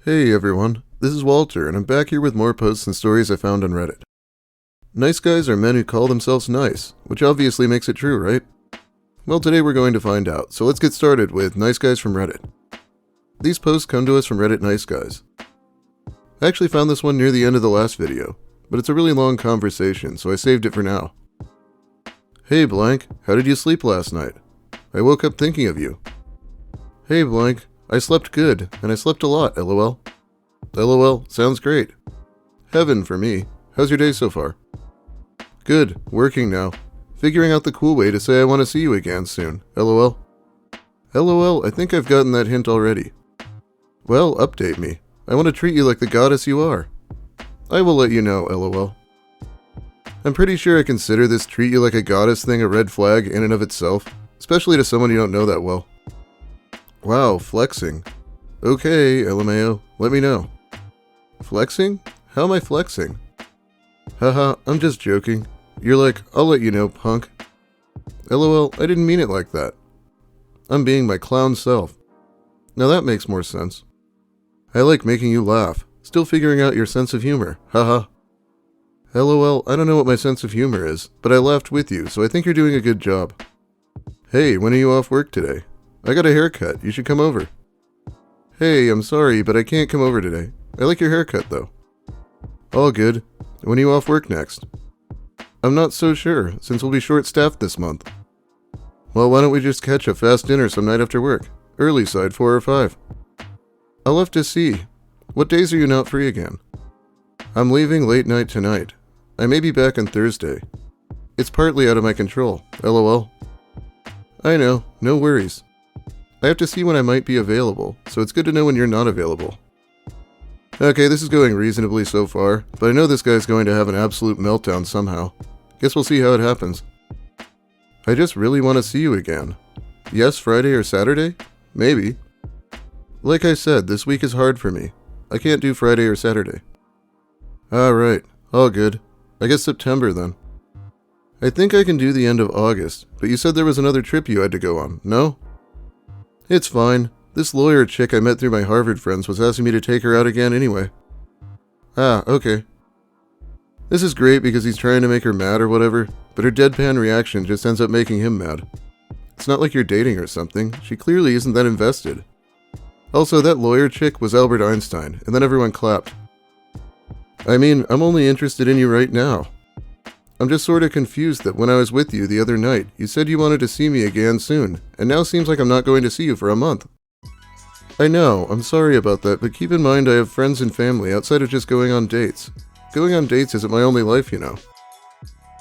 Hey everyone, this is Walter, and I'm back here with more posts and stories I found on Reddit. Nice guys are men who call themselves nice, which obviously makes it true, right? Well, today we're going to find out, so let's get started with Nice Guys from Reddit. These posts come to us from Reddit Nice Guys. I actually found this one near the end of the last video, but it's a really long conversation, so I saved it for now. Hey blank, how did you sleep last night? I woke up thinking of you. Hey blank, I slept good, and I slept a lot, lol. LOL, sounds great. Heaven for me. How's your day so far? Good, working now. Figuring out the cool way to say I want to see you again soon, lol. LOL, I think I've gotten that hint already. Well, update me. I want to treat you like the goddess you are. I will let you know, lol. I'm pretty sure I consider this treat you like a goddess thing a red flag in and of itself, especially to someone you don't know that well. Wow, flexing. Okay, LMAO, let me know. Flexing? How am I flexing? Haha, I'm just joking. You're like, I'll let you know, punk. LOL, I didn't mean it like that. I'm being my clown self. Now that makes more sense. I like making you laugh. Still figuring out your sense of humor. Haha. LOL, I don't know what my sense of humor is, but I laughed with you, so I think you're doing a good job. Hey, when are you off work today? I got a haircut. You should come over. Hey, I'm sorry, but I can't come over today. I like your haircut, though. All good. When are you off work next? I'm not so sure, since we'll be short-staffed this month. Well, why don't we just catch a fast dinner some night after work? Early side, 4 or 5. I'll have to see. What days are you not free again? I'm leaving late night tonight. I may be back on Thursday. It's partly out of my control, lol. I know, no worries. I have to see when I might be available, so it's good to know when you're not available. Okay, this is going reasonably so far, but I know this guy's going to have an absolute meltdown somehow. Guess we'll see how it happens. I just really want to see you again. Yes, Friday or Saturday? Maybe. Like I said, this week is hard for me. I can't do Friday or Saturday. Alright, all good. I guess September then. I think I can do the end of August, but you said there was another trip you had to go on, no? It's fine. This lawyer chick I met through my Harvard friends was asking me to take her out again anyway. Ah, okay. This is great because he's trying to make her mad or whatever, but her deadpan reaction just ends up making him mad. It's not like you're dating or something. She clearly isn't that invested. Also, that lawyer chick was Albert Einstein, and then everyone clapped. I mean, I'm only interested in you right now. I'm just sort of confused that when I was with you the other night, you said you wanted to see me again soon, and now seems like I'm not going to see you for a month. I know, I'm sorry about that, but keep in mind I have friends and family outside of just going on dates. Going on dates isn't my only life, you know.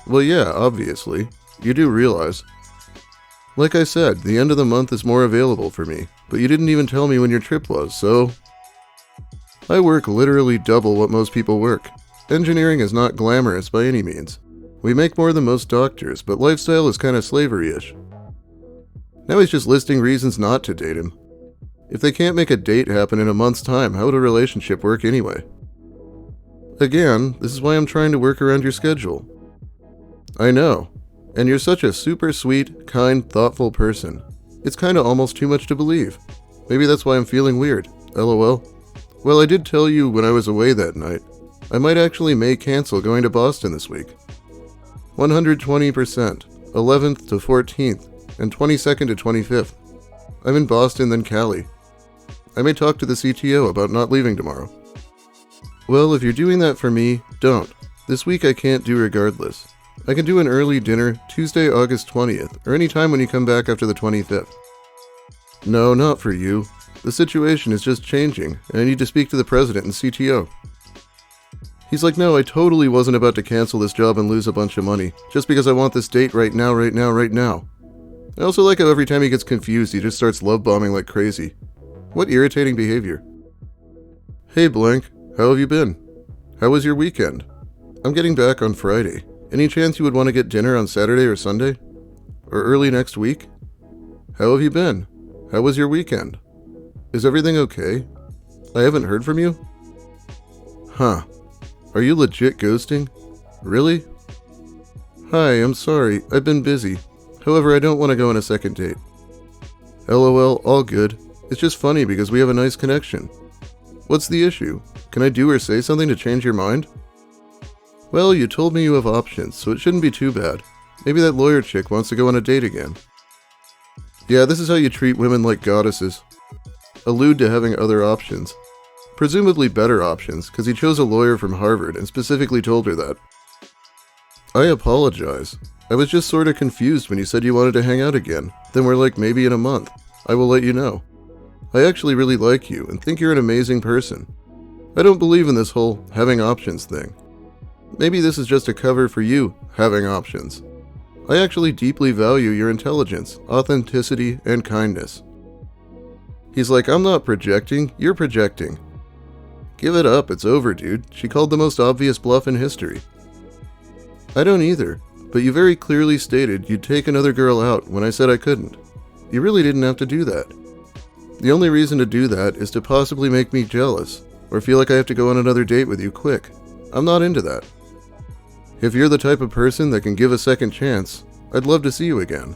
Well yeah, obviously. You do realize. Like I said, the end of the month is more available for me, but you didn't even tell me when your trip was, so... I work literally double what most people work. Engineering is not glamorous by any means. We make more than most doctors, but lifestyle is kind of slavery-ish. Now he's just listing reasons not to date him. If they can't make a date happen in a month's time, how would a relationship work anyway? Again, this is why I'm trying to work around your schedule. I know, and you're such a super sweet, kind, thoughtful person. It's kinda almost too much to believe. Maybe that's why I'm feeling weird, lol. Well, I did tell you when I was away that night. I might actually may cancel going to Boston this week. 120%, 11th to 14th, and 22nd to 25th. I'm in Boston, then Cali. I may talk to the CTO about not leaving tomorrow. Well, if you're doing that for me, don't. This week I can't do regardless. I can do an early dinner, Tuesday, August 20th, or any time when you come back after the 25th. No, not for you. The situation is just changing, and I need to speak to the president and CTO. He's like, no, I totally wasn't about to cancel this job and lose a bunch of money, just because I want this date right now, right now, right now. I also like how every time he gets confused, he just starts love-bombing like crazy. What irritating behavior. Hey blank, how have you been? How was your weekend? I'm getting back on Friday. Any chance you would want to get dinner on Saturday or Sunday? Or early next week? How have you been? How was your weekend? Is everything okay? I haven't heard from you? Huh. Are you legit ghosting? Really? Hi, I'm sorry. I've been busy. However, I don't want to go on a second date. LOL, all good. It's just funny because we have a nice connection. What's the issue? Can I do or say something to change your mind? Well, you told me you have options, so it shouldn't be too bad. Maybe that lawyer chick wants to go on a date again. Yeah, this is how you treat women like goddesses. Allude to having other options. Presumably better options, because he chose a lawyer from Harvard and specifically told her that. I apologize. I was just sort of confused when you said you wanted to hang out again. Then we're like, maybe in a month. I will let you know. I actually really like you and think you're an amazing person. I don't believe in this whole having options thing. Maybe this is just a cover for you having options. I actually deeply value your intelligence, authenticity, and kindness. He's like, I'm not projecting, you're projecting. Give it up, it's over, dude. She called the most obvious bluff in history. I don't either, but you very clearly stated you'd take another girl out when I said I couldn't. You really didn't have to do that. The only reason to do that is to possibly make me jealous, or feel like I have to go on another date with you quick. I'm not into that. If you're the type of person that can give a second chance, I'd love to see you again.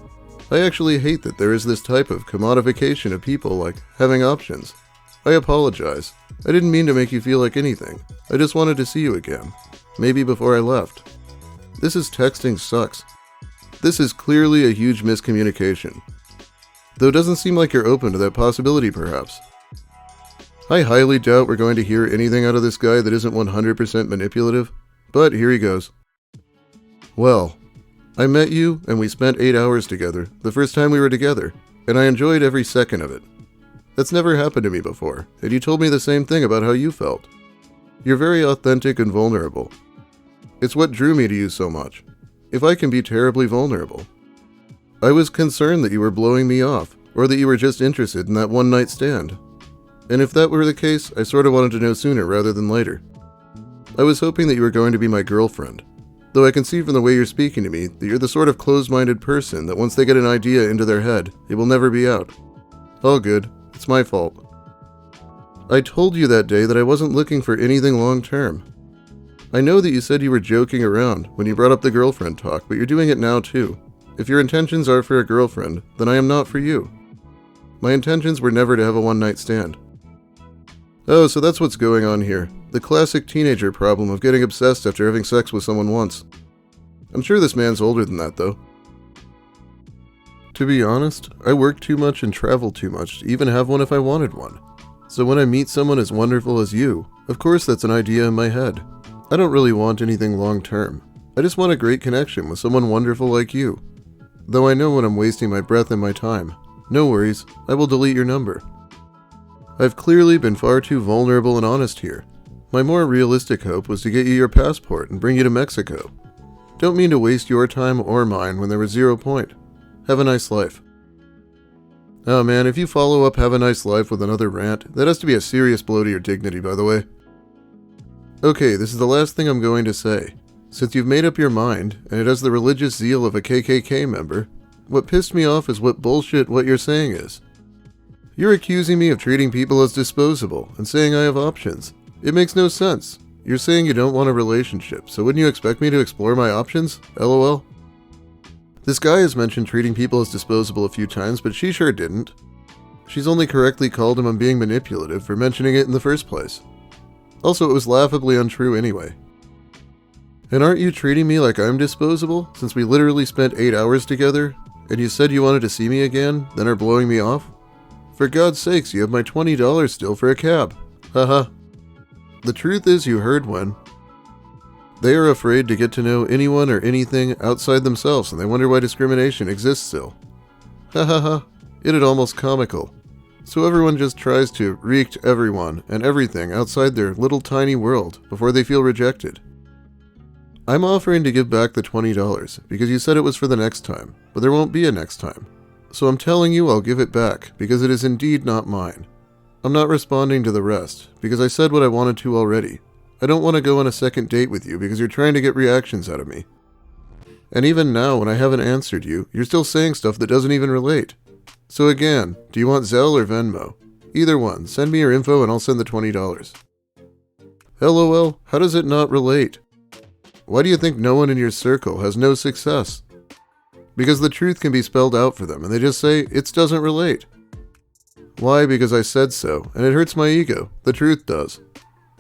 I actually hate that there is this type of commodification of people like having options. I apologize. I didn't mean to make you feel like anything. I just wanted to see you again. Maybe before I left. This texting sucks. This is clearly a huge miscommunication. Though it doesn't seem like you're open to that possibility perhaps. I highly doubt we're going to hear anything out of this guy that isn't 100% manipulative, but here he goes. Well, I met you and we spent 8 hours together the first time we were together, and I enjoyed every second of it. That's never happened to me before, and you told me the same thing about how you felt. You're very authentic and vulnerable. It's what drew me to you so much. If I can be terribly vulnerable. I was concerned that you were blowing me off, or that you were just interested in that one-night stand. And if that were the case, I sort of wanted to know sooner rather than later. I was hoping that you were going to be my girlfriend. Though I can see from the way you're speaking to me that you're the sort of closed-minded person that once they get an idea into their head, it will never be out. All good. It's my fault. I told you that day that I wasn't looking for anything long-term. I know that you said you were joking around when you brought up the girlfriend talk, but you're doing it now too. If your intentions are for a girlfriend, then I am not for you. My intentions were never to have a one-night stand. Oh, so that's what's going on here. The classic teenager problem of getting obsessed after having sex with someone once. I'm sure this man's older than that, though. To be honest, I work too much and travel too much to even have one if I wanted one. So when I meet someone as wonderful as you, of course that's an idea in my head. I don't really want anything long-term. I just want a great connection with someone wonderful like you. Though I know when I'm wasting my breath and my time. No worries, I will delete your number. I've clearly been far too vulnerable and honest here. My more realistic hope was to get you your passport and bring you to Mexico. Don't mean to waste your time or mine when there was 0 point. Have a nice life. Oh man, if you follow up have a nice life with another rant, that has to be a serious blow to your dignity, by the way. Okay, this is the last thing I'm going to say. Since you've made up your mind, and it has the religious zeal of a KKK member, what pissed me off is what bullshit what you're saying is. You're accusing me of treating people as disposable and saying I have options. It makes no sense. You're saying you don't want a relationship, so wouldn't you expect me to explore my options? LOL. This guy has mentioned treating people as disposable a few times, but she sure didn't. She's only correctly called him on being manipulative for mentioning it in the first place. Also, it was laughably untrue anyway. And aren't you treating me like I'm disposable, since we literally spent 8 hours together, and you said you wanted to see me again, then are blowing me off? For God's sakes, you have my $20 still for a cab. Haha. The truth is you heard when. They are afraid to get to know anyone or anything outside themselves, and they wonder why discrimination exists still. Ha ha ha. It is almost comical. So everyone just tries to reach everyone and everything outside their little tiny world before they feel rejected. I'm offering to give back the $20 because you said it was for the next time, but there won't be a next time. So I'm telling you I'll give it back because it is indeed not mine. I'm not responding to the rest because I said what I wanted to already. I don't want to go on a second date with you because you're trying to get reactions out of me. And even now when I haven't answered you, you're still saying stuff that doesn't even relate. So again, do you want Zelle or Venmo? Either one, send me your info and I'll send the $20. LOL, how does it not relate? Why do you think no one in your circle has no success? Because the truth can be spelled out for them and they just say, it doesn't relate. Why? Because I said so, and it hurts my ego. The truth does.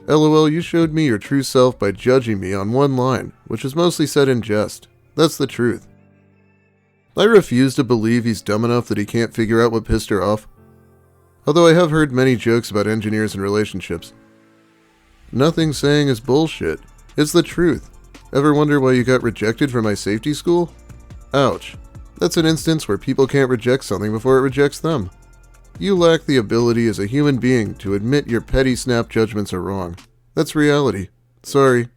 LOL, you showed me your true self by judging me on one line, which was mostly said in jest. That's the truth. I refuse to believe he's dumb enough that he can't figure out what pissed her off. Although I have heard many jokes about engineers and relationships. Nothing saying is bullshit. It's the truth. Ever wonder why you got rejected from my safety school? Ouch. That's an instance where people can't reject something before it rejects them. You lack the ability as a human being to admit your petty snap judgments are wrong. That's reality. Sorry.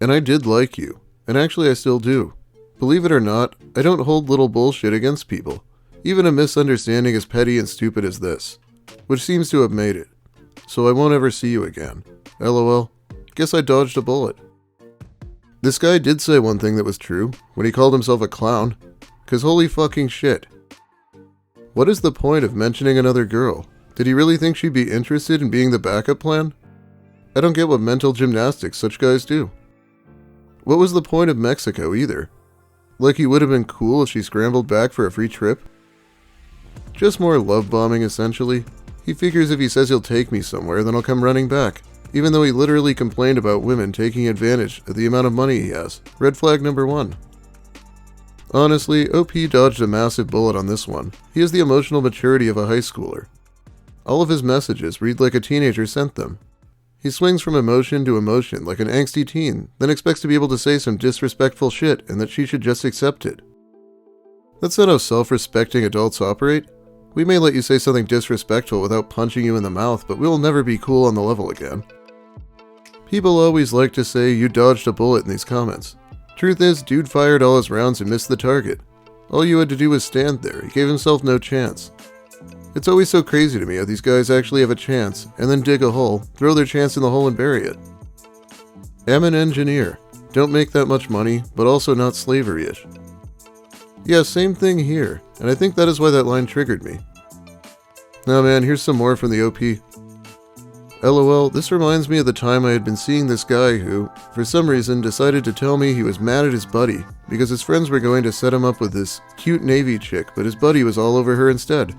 And I did like you. And actually I still do. Believe it or not, I don't hold little bullshit against people. Even a misunderstanding as petty and stupid as this. Which seems to have made it. So I won't ever see you again. LOL. Guess I dodged a bullet. This guy did say one thing that was true, when he called himself a clown. 'Cause holy fucking shit. What is the point of mentioning another girl? Did he really think she'd be interested in being the backup plan? I don't get what mental gymnastics such guys do. What was the point of Mexico either? Like he would have been cool if she scrambled back for a free trip? Just more love bombing essentially. He figures if he says he'll take me somewhere, then I'll come running back. Even though he literally complained about women taking advantage of the amount of money he has. Red flag number 1. Honestly, OP dodged a massive bullet on this one. He has the emotional maturity of a high schooler. All of his messages read like a teenager sent them. He swings from emotion to emotion like an angsty teen, then expects to be able to say some disrespectful shit and that she should just accept it. That's not how self-respecting adults operate. We may let you say something disrespectful without punching you in the mouth, but we'll never be cool on the level again. People always like to say you dodged a bullet in these comments. Truth is, dude fired all his rounds and missed the target. All you had to do was stand there. He gave himself no chance. It's always so crazy to me how these guys actually have a chance, and then dig a hole, throw their chance in the hole and bury it. Am an engineer. Don't make that much money, but also not slavery-ish. Yeah, same thing here, and I think that is why that line triggered me. Now man, here's some more from the OP. LOL, this reminds me of the time I had been seeing this guy who, for some reason, decided to tell me he was mad at his buddy because his friends were going to set him up with this cute Navy chick, but his buddy was all over her instead.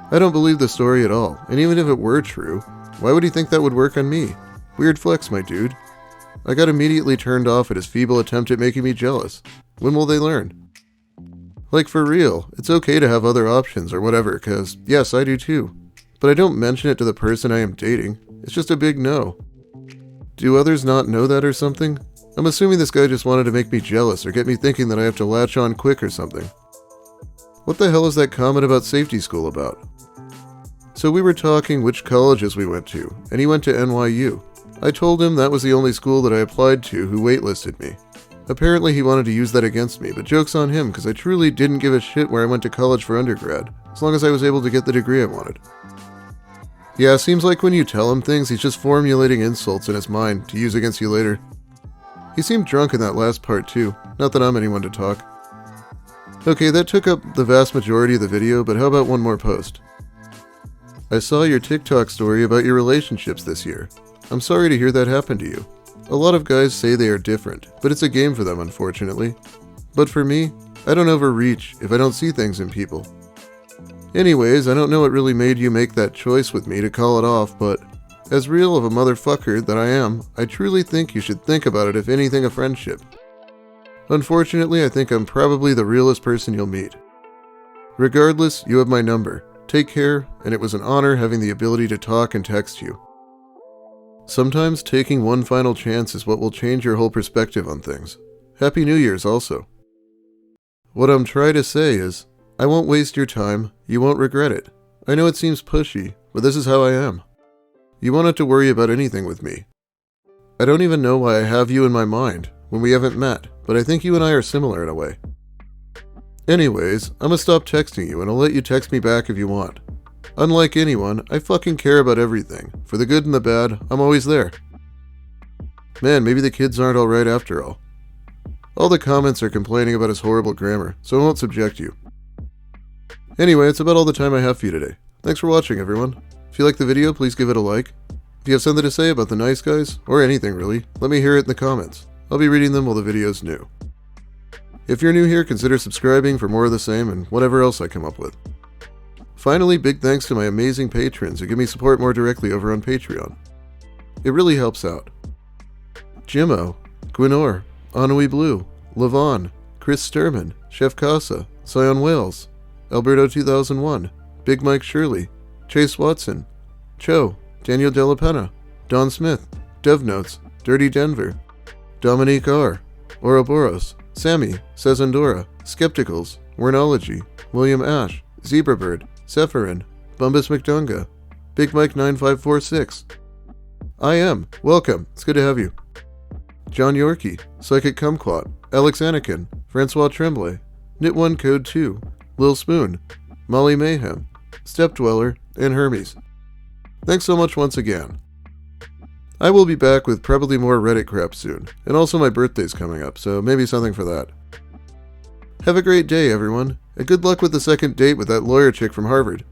I don't believe the story at all, and even if it were true, why would he think that would work on me? Weird flex, my dude. I got immediately turned off at his feeble attempt at making me jealous. When will they learn? Like for real, it's okay to have other options or whatever, cause yes, I do too. But I don't mention it to the person I am dating. It's just a big no. Do others not know that or something? I'm assuming this guy just wanted to make me jealous or get me thinking that I have to latch on quick or something. What the hell is that comment about safety school about? So we were talking which colleges we went to, and he went to NYU. I told him that was the only school that I applied to who waitlisted me. Apparently he wanted to use that against me, but joke's on him because I truly didn't give a shit where I went to college for undergrad, as long as I was able to get the degree I wanted. Yeah, seems like when you tell him things, he's just formulating insults in his mind to use against you later. He seemed drunk in that last part too, not that I'm anyone to talk. Okay, that took up the vast majority of the video, but how about one more post? I saw your TikTok story about your relationships this year. I'm sorry to hear that happened to you. A lot of guys say they are different, but it's a game for them unfortunately. But for me, I don't overreach if I don't see things in people. Anyways, I don't know what really made you make that choice with me to call it off, but as real of a motherfucker that I am, I truly think you should think about it if anything a friendship. Unfortunately, I think I'm probably the realest person you'll meet. Regardless, you have my number. Take care, and it was an honor having the ability to talk and text you. Sometimes taking one final chance is what will change your whole perspective on things. Happy New Year's also. What I'm trying to say is, I won't waste your time, you won't regret it. I know it seems pushy, but this is how I am. You won't have to worry about anything with me. I don't even know why I have you in my mind when we haven't met, but I think you and I are similar in a way. Anyways, I'm gonna stop texting you and I'll let you text me back if you want. Unlike anyone, I fucking care about everything. For the good and the bad, I'm always there. Man, maybe the kids aren't alright after all. All the comments are complaining about his horrible grammar, so I won't subject you. Anyway, it's about all the time I have for you today. Thanks for watching, everyone. If you like the video, please give it a like. If you have something to say about the nice guys, or anything really, let me hear it in the comments. I'll be reading them while the video's new. If you're new here, consider subscribing for more of the same and whatever else I come up with. Finally, big thanks to my amazing patrons who give me support more directly over on Patreon. It really helps out. Jimmo, Gwynor, Anui Blue, Levon, Chris Sturman, Chef Casa, Sion Wales, Alberto 2001, Big Mike Shirley, Chase Watson, Cho, Daniel Della Penna, Don Smith, Dev Notes, Dirty Denver, Dominique R., Ouroboros, Sammy, Sezandora, Skepticals, Wernology, William Ash, Zebrabird, Sephirin, Bumbus McDunga, Big Mike 9546. I am. Welcome. It's good to have you. John Yorkie, Psychic Kumquat, Alex Anakin, Francois Tremblay, Knit1 Code 2, Lil Spoon, Molly Mayhem, Step Dweller, and Hermes. Thanks so much once again. I will be back with probably more Reddit crap soon, and also my birthday's coming up, so maybe something for that. Have a great day, everyone, and good luck with the second date with that lawyer chick from Harvard.